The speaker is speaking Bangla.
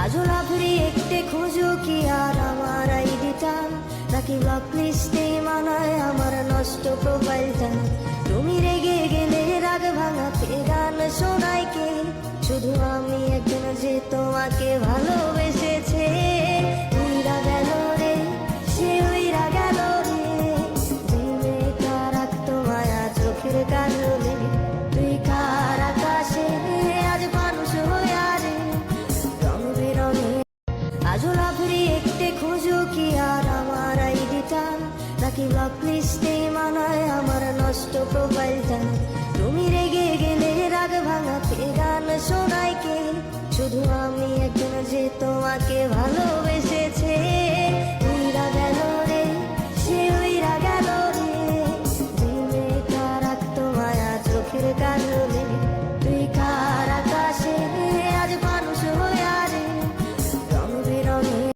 আজও লাভরি একটে খোঁজো কি আর আমার আইডিটা, নাকি ব্লক লিস্টে মানায় আমার নষ্ট প্রোফাইলটা। তুমি রেগে গেলে রাগ ভাঙাতে গান শোনাই কে? শুধু আমি একজন যে তোমাকে ভালোবেসেছে। উইরা গেল রে, সে উইরা গেল রে, যে মেয়েটা রাখতো মায়া চোখের কাজলে। তুই কার আকাশে আজ মানুষ হইয়া রে, রং বেরঙে আজও লাভরি একটে খোঁজো কি আর আমার আইডিটা, নাকি ব্লক লিস্টে মানায় আমার নষ্ট প্রোফাইলটা। তুমি রেগে গেলে রাগ ভাঙাতে গান শোনাই কে? শুধু আমি একজন যে তোমাকে ভালোবেসেছে।